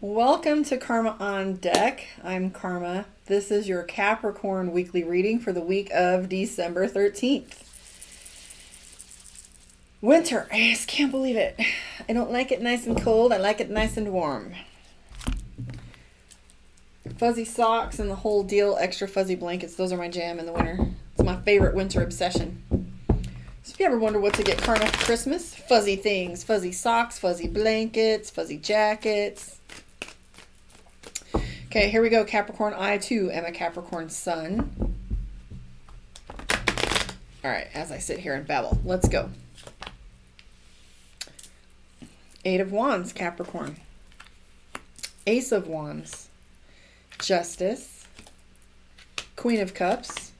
Welcome to Karma on Deck. I'm Karma. This is your Capricorn weekly reading for the week of December 13th. Winter. I just can't believe it. I don't like it nice and cold. I like it nice and warm. Fuzzy socks and the whole deal. Extra fuzzy blankets. Those are my jam in the winter. It's my favorite winter obsession. So if you ever wonder what to get Karma for Christmas, fuzzy things. Fuzzy socks, fuzzy blankets, fuzzy jackets. Okay, here we go, Capricorn. I, too, am a Capricorn sun. All right, as I sit here and babble, let's go. Eight of Wands, Capricorn. Ace of Wands. Justice. Queen of Cups.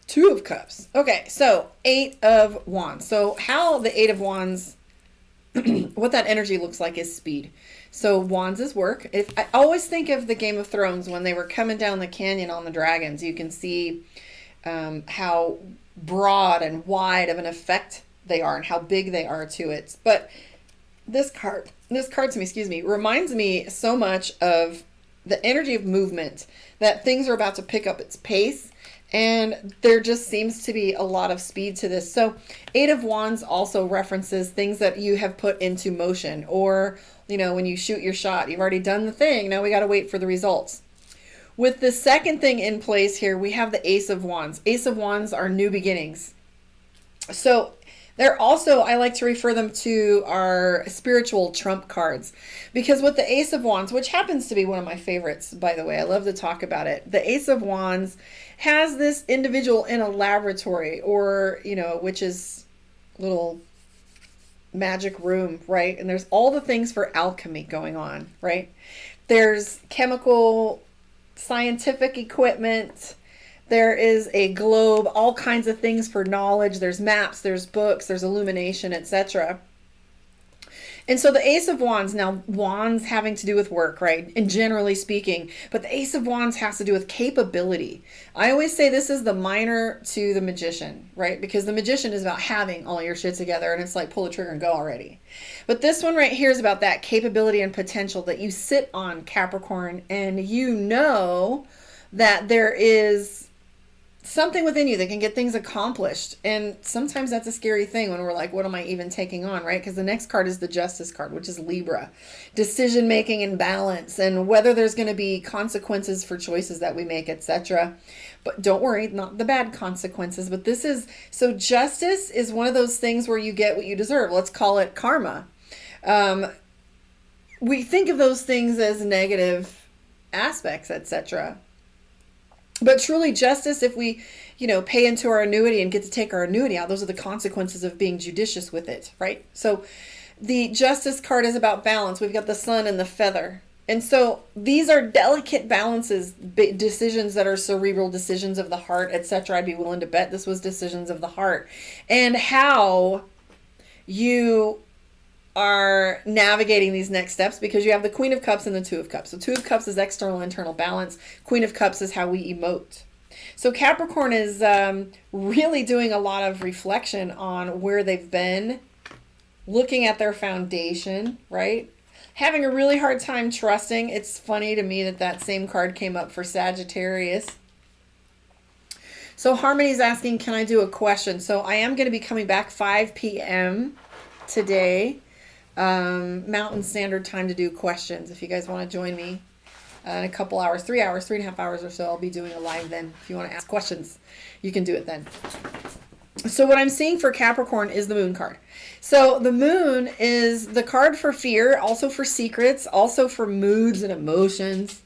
Two of Cups. Okay, so Eight of Wands. So how the Eight of Wands, what that energy looks like is speed. So wands is work. I always think of the Game of Thrones when they were coming down the canyon on the dragons. You can see how broad and wide of an effect they are and how big they are to it. But this card to me, reminds me so much of the energy of movement, that things are about to pick up its pace. And there just seems to be a lot of speed to this. So Eight of Wands also references things that you have put into motion, or, you know, when you shoot your shot, you've already done the thing. Now we got to wait for the results. With the second thing in place here, we have the Ace of Wands. Ace of Wands are new beginnings. So they're also, I like to refer them to our spiritual trump cards, because with the Ace of Wands, which happens to be one of my favorites, by the way, I love to talk about it. The Ace of Wands has this individual in a laboratory, or, you know, which is little magic room, right? And there's all the things for alchemy going on, right? There's chemical, scientific equipment. There is a globe, all kinds of things for knowledge. There's maps, there's books, there's illumination, etc. And so the Ace of Wands, now wands having to do with work, right? And generally speaking, but the Ace of Wands has to do with capability. I always say this is the minor to the magician, right? Because the magician is about having all your shit together, and it's like pull the trigger and go already. But this one right here is about that capability and potential that you sit on, Capricorn, and you know that there is something within you that can get things accomplished. And sometimes that's a scary thing when we're like, what am I even taking on, right? Because the next card is the Justice card, which is Libra. Decision making and balance, and whether there's going to be consequences for choices that we make, etc. But don't worry, not the bad consequences. But this is, so justice is one of those things where you get what you deserve. Let's call it karma. We think of those things as negative aspects, etc. But truly justice, if we, you know, pay into our annuity and get to take our annuity out, those are the consequences of being judicious with it, right? So the Justice card is about balance. We've got the sun and the feather. And so these are delicate balances, decisions that are cerebral, decisions of the heart, etc. I'd be willing to bet this was decisions of the heart. And how you are navigating these next steps, because you have the Queen of Cups and the Two of Cups. So Two of Cups is external, internal balance. Queen of Cups is how we emote. So Capricorn is really doing a lot of reflection on where they've been, looking at their foundation, right? Having a really hard time trusting. It's funny to me that that same card came up for Sagittarius. So Harmony's asking, can I do a question? So I am going to be coming back 5 p.m. today. Mountain Standard Time to do questions. If you guys want to join me in a couple hours, 3.5 hours or so, I'll be doing a live then. If you want to ask questions, you can do it then. So what I'm seeing for Capricorn is the Moon card. So the Moon is the card for fear, also for secrets, also for moods and emotions.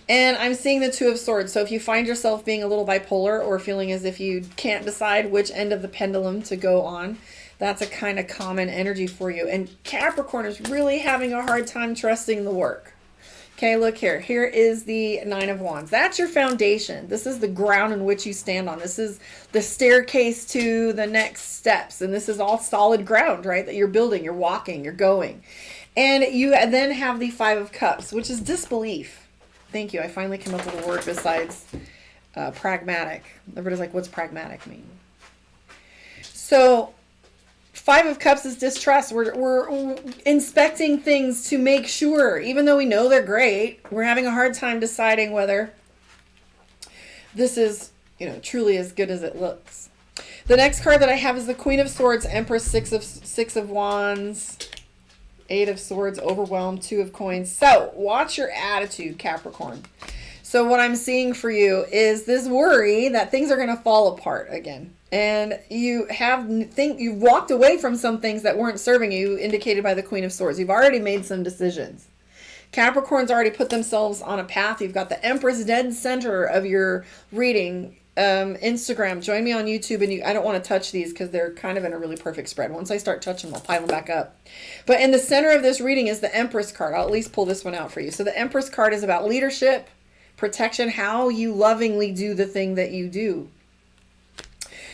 And I'm seeing the Two of Swords. So if you find yourself being a little bipolar, or feeling as if you can't decide which end of the pendulum to go on, that's a kind of common energy for you. And Capricorn is really having a hard time trusting the work. Okay, look here. Here is the Nine of Wands. That's your foundation. This is the ground in which you stand on. This is the staircase to the next steps. And this is all solid ground, right? That you're building, you're walking, you're going. And you then have the Five of Cups, which is disbelief. Thank you. I finally came up with a word besides pragmatic. Everybody's like, what's pragmatic mean? So Five of Cups is distrust. We're inspecting things to make sure, even though we know they're great, we're having a hard time deciding whether this is, you know, truly as good as it looks. The next card that I have is the Queen of Swords, Empress, Six of Wands, Eight of Swords, Overwhelmed, Two of Coins. So watch your attitude, Capricorn. So what I'm seeing for you is this worry that things are going to fall apart again. And you've walked away from some things that weren't serving you, indicated by the Queen of Swords. You've already made some decisions. Capricorn's already put themselves on a path. You've got the Empress dead center of your reading. Instagram, join me on YouTube. And I don't want to touch these because they're kind of in a really perfect spread. Once I start touching them, I'll pile them back up. But in the center of this reading is the Empress card. I'll at least pull this one out for you. So the Empress card is about leadership, protection, how you lovingly do the thing that you do.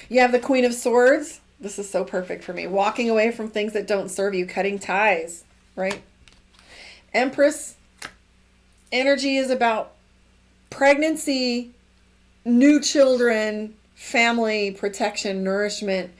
You have the Queen of Swords. This is so perfect for me. Walking away from things that don't serve you, cutting ties, right? Empress energy is about pregnancy, new children, family, protection, nourishment.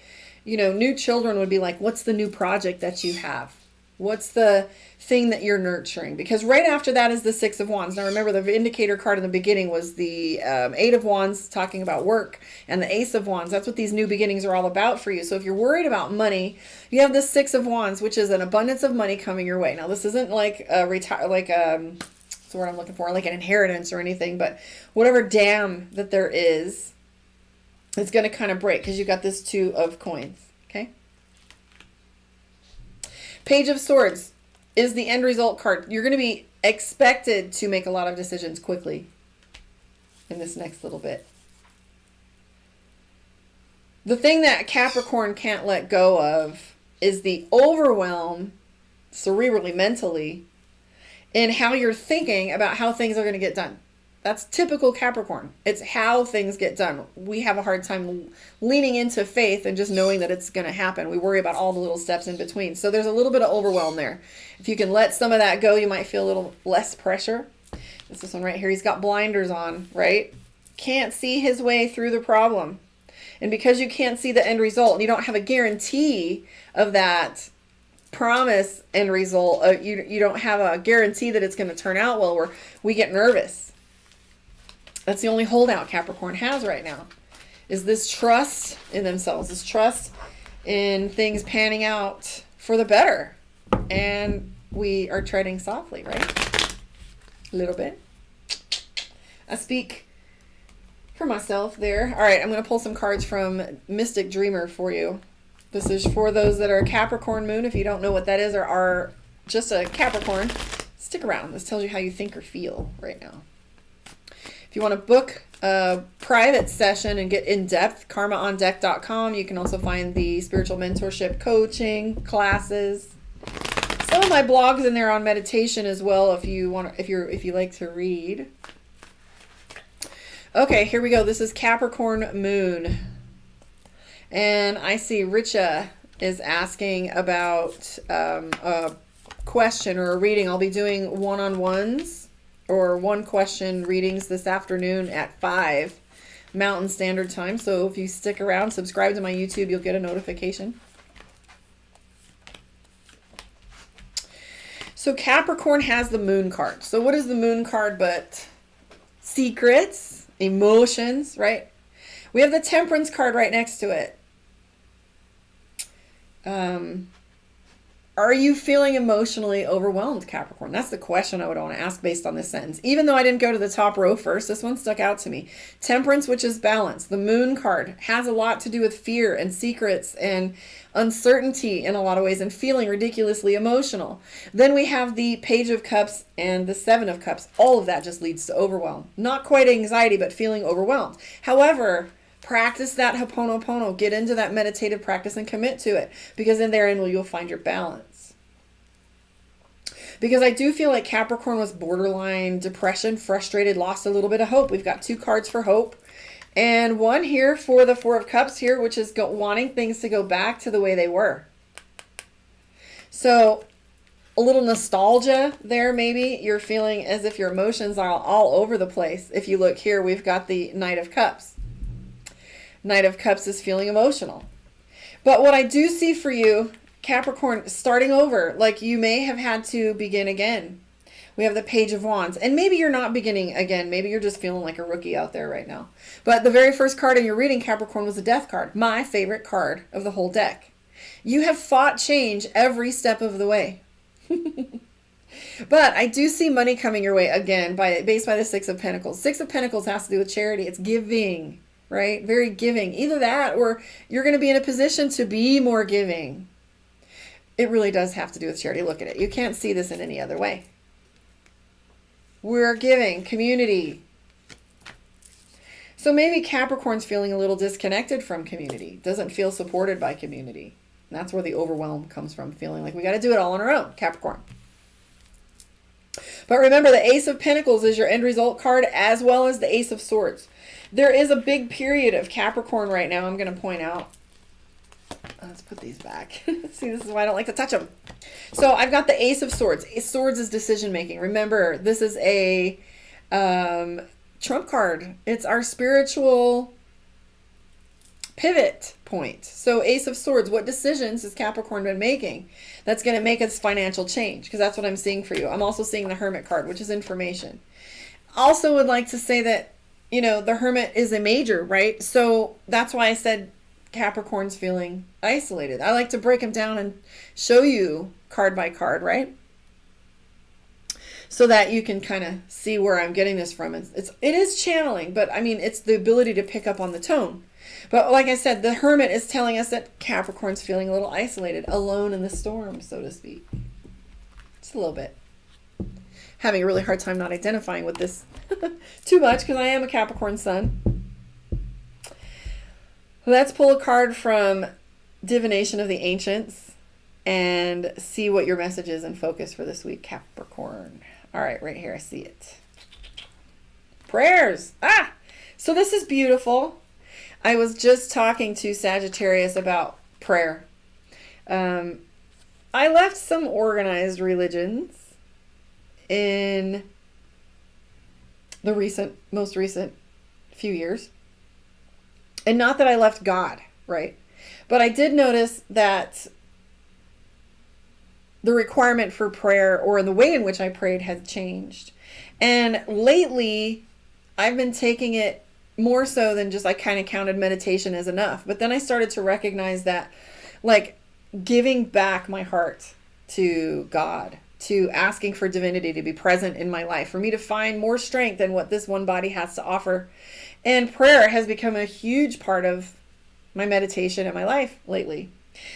You know, new children would be like, what's the new project that you have? What's the thing that you're nurturing? Because right after that is the Six of Wands. Now remember, the indicator card in the beginning was the Eight of Wands, talking about work, and the Ace of Wands. That's what these new beginnings are all about for you. So if you're worried about money, you have the Six of Wands, which is an abundance of money coming your way. Now this isn't like what's the word I'm looking for, like an inheritance or anything, but whatever dam that there is, it's going to kind of break because you got this Two of Coins. Okay. Page of Swords is the end result card. You're going to be expected to make a lot of decisions quickly in this next little bit. The thing that Capricorn can't let go of is the overwhelm, cerebrally, mentally, in how you're thinking about how things are going to get done. That's typical Capricorn. It's how things get done. We have a hard time leaning into faith and just knowing that it's going to happen. We worry about all the little steps in between. So there's a little bit of overwhelm there. If you can let some of that go, you might feel a little less pressure. This one right here, he's got blinders on, right? Can't see his way through the problem. And because you can't see the end result, and you don't have a guarantee of that promise end result, you don't have a guarantee that it's going to turn out well, we get nervous. That's the only holdout Capricorn has right now, is this trust in themselves, this trust in things panning out for the better. And we are treading softly, right? A little bit. I speak for myself there. All right, I'm going to pull some cards from Mystic Dreamer for you. This is for those that are Capricorn Moon. If you don't know what that is or are just a Capricorn, stick around. This tells you how you think or feel right now. If you want to book a private session and get in-depth, karmaondeck.com. You can also find the spiritual mentorship coaching classes. Some of my blogs in there on meditation as well if you like to read. Okay, here we go. This is Capricorn Moon. And I see Richa is asking about a question or a reading. I'll be doing one-on-ones or one question readings this afternoon at 5 Mountain Standard Time. So if you stick around, subscribe to my YouTube, you'll get a notification. So Capricorn has the Moon card. So what is the Moon card but secrets, emotions, right? We have the Temperance card right next to it. Are you feeling emotionally overwhelmed, Capricorn? That's the question I would want to ask based on this sentence. Even though I didn't go to the top row first, this one stuck out to me. Temperance, which is balance. The Moon card has a lot to do with fear and secrets and uncertainty in a lot of ways and feeling ridiculously emotional. Then we have the Page of Cups and the Seven of Cups. All of that just leads to overwhelm. Not quite anxiety, but feeling overwhelmed. However, practice that Ho'oponopono. Get into that meditative practice and commit to it, because in therein you'll find your balance. Because I do feel like Capricorn was borderline depression, frustrated, lost a little bit of hope. We've got 2 cards for hope. And one here for the Four of Cups here, which is wanting things to go back to the way they were. So a little nostalgia there maybe. You're feeling as if your emotions are all over the place. If you look here, we've got the Knight of Cups. Knight of Cups is feeling emotional. But what I do see for you, Capricorn, starting over, like you may have had to begin again. We have the Page of Wands. And maybe you're not beginning again. Maybe you're just feeling like a rookie out there right now. But the very first card in your reading, Capricorn, was the Death card. My favorite card of the whole deck. You have fought change every step of the way. But I do see money coming your way again, based by the Six of Pentacles. Six of Pentacles has to do with charity. It's giving, right? Very giving. Either that or you're going to be in a position to be more giving. It really does have to do with charity. Look at it. You can't see this in any other way. We're giving, community. So maybe Capricorn's feeling a little disconnected from community, doesn't feel supported by community. And that's where the overwhelm comes from, feeling like we got to do it all on our own, Capricorn. But remember, the Ace of Pentacles is your end result card, as well as the Ace of Swords. There is a big period of Capricorn right now, I'm going to point out. Let's put these back. See, this is why I don't like to touch them. So I've got the Ace of Swords. Swords is decision making. Remember, this is a trump card. It's our spiritual pivot point. So Ace of Swords, what decisions has Capricorn been making that's going to make us financial change? Because that's what I'm seeing for you. I'm also seeing the Hermit card, which is information. Also would like to say that, you know, the Hermit is a major, right? So that's why I said Capricorn's feeling isolated. I like to break them down and show you card by card, right? So that you can kind of see where I'm getting this from. It is channeling, but I mean, it's the ability to pick up on the tone. But like I said, the Hermit is telling us that Capricorn's feeling a little isolated, alone in the storm, so to speak. Just a little bit. Having a really hard time not identifying with this too much, because I am a Capricorn sun. Let's pull a card from Divination of the Ancients and see what your message is and focus for this week, Capricorn. All right, right here, I see it. Prayers. So this is beautiful. I was just talking to Sagittarius about prayer. I left some organized religions in the most recent few years. And not that I left God, right? But I did notice that the requirement for prayer, or the way in which I prayed, had changed. And lately, I've been taking it more so than just, I kind of counted meditation as enough. But then I started to recognize that, like, giving back my heart to God, to asking for divinity to be present in my life, for me to find more strength than what this one body has to offer. And prayer has become a huge part of my meditation and my life lately.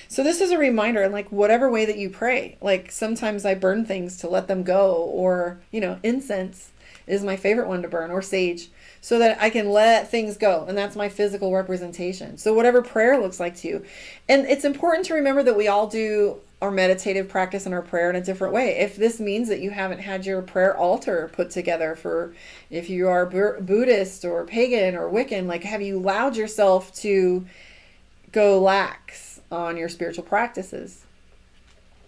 So this is a reminder, like, whatever way that you pray, like sometimes I burn things to let them go, or, you know, incense is my favorite one to burn, or sage, so that I can let things go. And that's my physical representation. So whatever prayer looks like to you. And it's important to remember that we all do our meditative practice and our prayer in a different way. If this means that you haven't had your prayer altar put together, for if you are Buddhist or pagan or Wiccan, like, have you allowed yourself to go lax on your spiritual practices?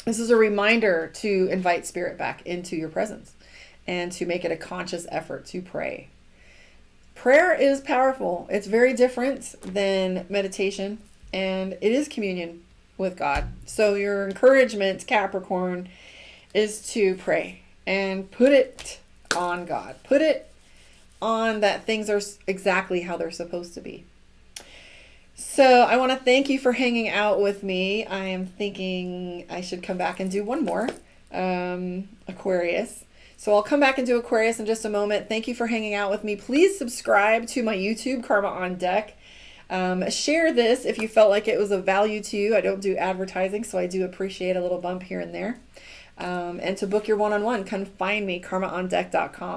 This is a reminder to invite spirit back into your presence and to make it a conscious effort to pray. Prayer is powerful. It's very different than meditation, and it is communion with God. So your encouragement, Capricorn, is to pray and put it on God. Put it on that things are exactly how they're supposed to be. So I want to thank you for hanging out with me. I am thinking I should come back and do one more, Aquarius. So I'll come back and do Aquarius in just a moment. Thank you for hanging out with me. Please subscribe to my YouTube, Karma on Deck. Share this if you felt like it was of value to you. I don't do advertising, so I do appreciate a little bump here and there. And to book your one-on-one, come find me, karmaondeck.com.